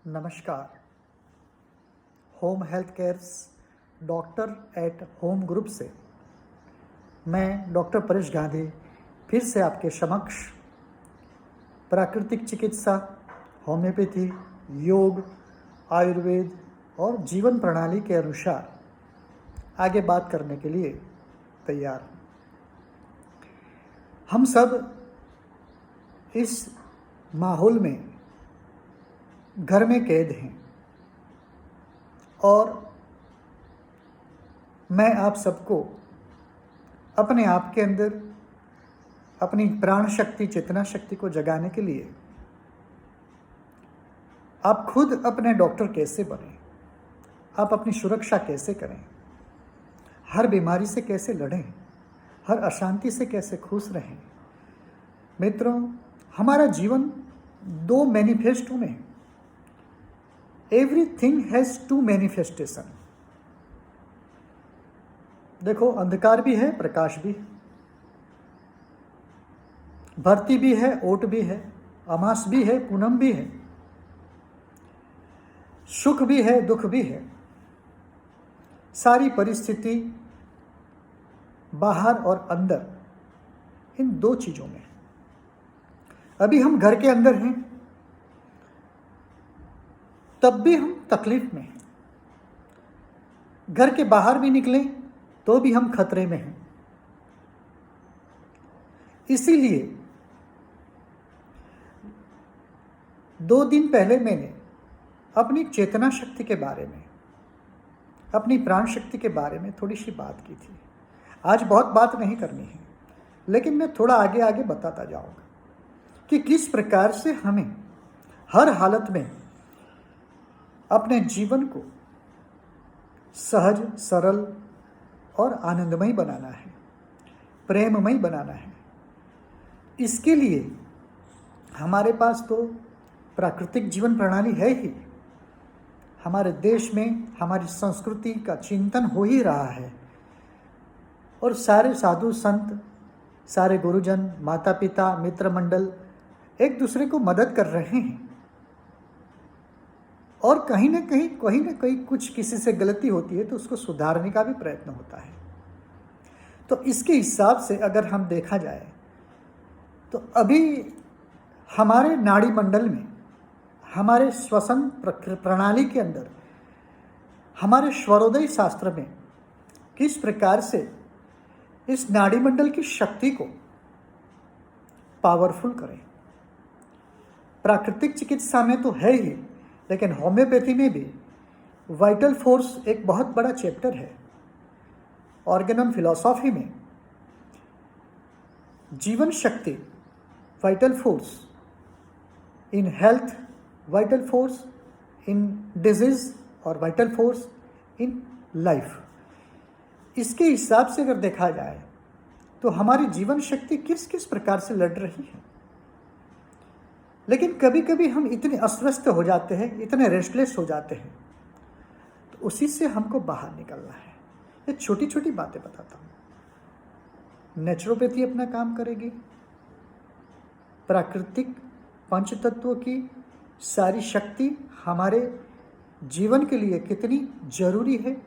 नमस्कार। Home health cares doctor at home group से मैं डॉक्टर परेश गांधी फिर से आपके समक्ष प्राकृतिक चिकित्सा, होम्योपैथी, योग, आयुर्वेद और जीवन प्रणाली के अनुसार आगे बात करने के लिए तैयार हूँ। हम सब इस माहौल में घर में कैद हैं और मैं आप सबको अपने आप के अंदर अपनी प्राण शक्ति, चेतना शक्ति को जगाने के लिए आप खुद अपने डॉक्टर कैसे बने, आप अपनी सुरक्षा कैसे करें, हर बीमारी से कैसे लड़ें, हर अशांति से कैसे खुश रहें। मित्रों, हमारा जीवन दो मैनिफेस्टो में है। Everything has to manifestation. देखो, अंधकार भी है, प्रकाश भी है, भर्ती भी है, ओट भी है, अमास भी है, पूनम भी है, सुख भी है, दुख भी है। सारी परिस्थिति बाहर और अंदर, इन दो चीज़ों में। अभी हम घर के अंदर हैं, तब भी हम तकलीफ में हैं। घर के बाहर भी निकलें तो भी हम खतरे में हैं। इसीलिए 2 दिन पहले मैंने अपनी चेतना शक्ति के बारे में, अपनी प्राण शक्ति के बारे में थोड़ी सी बात की थी। आज बहुत बात नहीं करनी है, लेकिन मैं थोड़ा आगे आगे बताता जाऊंगा कि किस प्रकार से हमें हर हालत में अपने जीवन को सहज, सरल और आनंदमय बनाना है, प्रेममय बनाना है। इसके लिए हमारे पास तो प्राकृतिक जीवन प्रणाली है ही। हमारे देश में हमारी संस्कृति का चिंतन हो ही रहा है और सारे साधु संत, सारे गुरुजन, माता पिता, मित्र मंडल एक दूसरे को मदद कर रहे हैं। और कहीं ना कहीं कुछ किसी से गलती होती है तो उसको सुधारने का भी प्रयत्न होता है। तो इसके हिसाब से अगर हम देखा जाए तो अभी हमारे नाड़ी मंडल में, हमारे श्वसन प्रणाली के अंदर, हमारे स्वरोदय शास्त्र में किस प्रकार से इस नाड़ी मंडल की शक्ति को पावरफुल करें। प्राकृतिक चिकित्सा में तो है ही, लेकिन होम्योपैथी में भी वाइटल फोर्स एक बहुत बड़ा चैप्टर है। ऑर्गेनम फिलॉसॉफी में जीवन शक्ति, vital force in health, vital force in disease और वाइटल फोर्स इन लाइफ, इसके हिसाब से अगर देखा जाए तो हमारी जीवन शक्ति किस किस प्रकार से लड़ रही है। लेकिन कभी कभी हम इतने अस्वस्थ हो जाते हैं, इतने रेस्टलेस हो जाते हैं, तो उसी से हमको बाहर निकलना है। ये छोटी छोटी बातें बताता हूँ। नेचुरोपैथी अपना काम करेगी, प्राकृतिक पंच तत्वों की सारी शक्ति हमारे जीवन के लिए कितनी जरूरी है,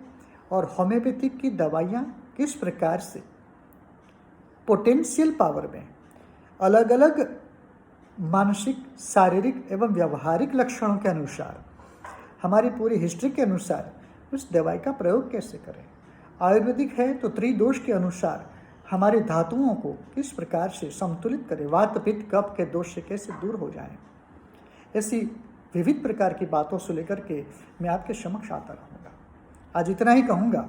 और होम्योपैथिक की दवाइयाँ किस प्रकार से पोटेंशियल पावर में अलग अलग मानसिक, शारीरिक एवं व्यवहारिक लक्षणों के अनुसार, हमारी पूरी हिस्ट्री के अनुसार उस दवाई का प्रयोग कैसे करें। आयुर्वेदिक है तो त्रिदोष के अनुसार हमारे धातुओं को किस प्रकार से संतुलित करें, वात पित्त कफ के दोष से कैसे दूर हो जाएं। ऐसी विविध प्रकार की बातों से लेकर के मैं आपके समक्ष आता रहूँगा। आज इतना ही कहूँगा।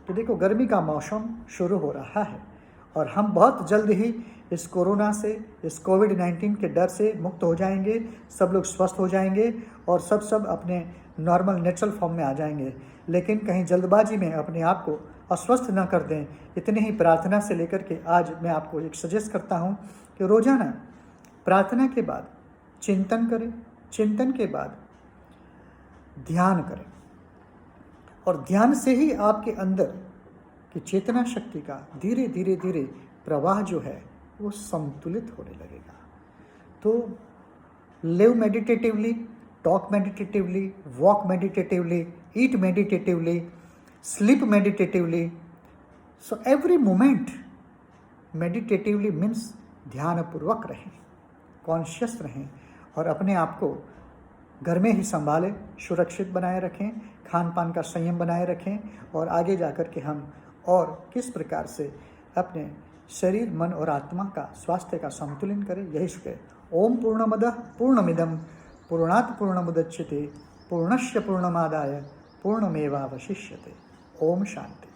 तो देखो, गर्मी का मौसम शुरू हो रहा है और हम बहुत जल्द ही इस कोरोना से, इस कोविड-19 के डर से मुक्त हो जाएंगे। सब लोग स्वस्थ हो जाएंगे और सब अपने नॉर्मल नेचुरल फॉर्म में आ जाएंगे। लेकिन कहीं जल्दबाजी में अपने आप को अस्वस्थ न कर दें, इतनी ही प्रार्थना से लेकर के आज मैं आपको एक सजेस्ट करता हूँ कि रोज़ाना प्रार्थना के बाद चिंतन करें, चिंतन के बाद ध्यान करें, और ध्यान से ही आपके अंदर की चेतना शक्ति का धीरे धीरे प्रवाह जो है वो संतुलित होने लगेगा। तो live meditatively, talk meditatively, walk meditatively, eat meditatively, sleep meditatively. So every moment meditatively means ध्यानपूर्वक रहें, कॉन्शियस रहें और अपने आप को घर में ही संभालें, सुरक्षित बनाए रखें, खान पान का संयम बनाए रखें और आगे जाकर के हम और किस प्रकार से अपने शरीर, मन और आत्मा का स्वास्थ्य का संतुलन करें, यही सुखे। ओम पूर्णमदः पूर्णमिदं पूर्णात् पूर्णमुदच्यते पूर्णस्य पूर्णमादाय पूर्णमेवावशिष्यते। ओम शांति।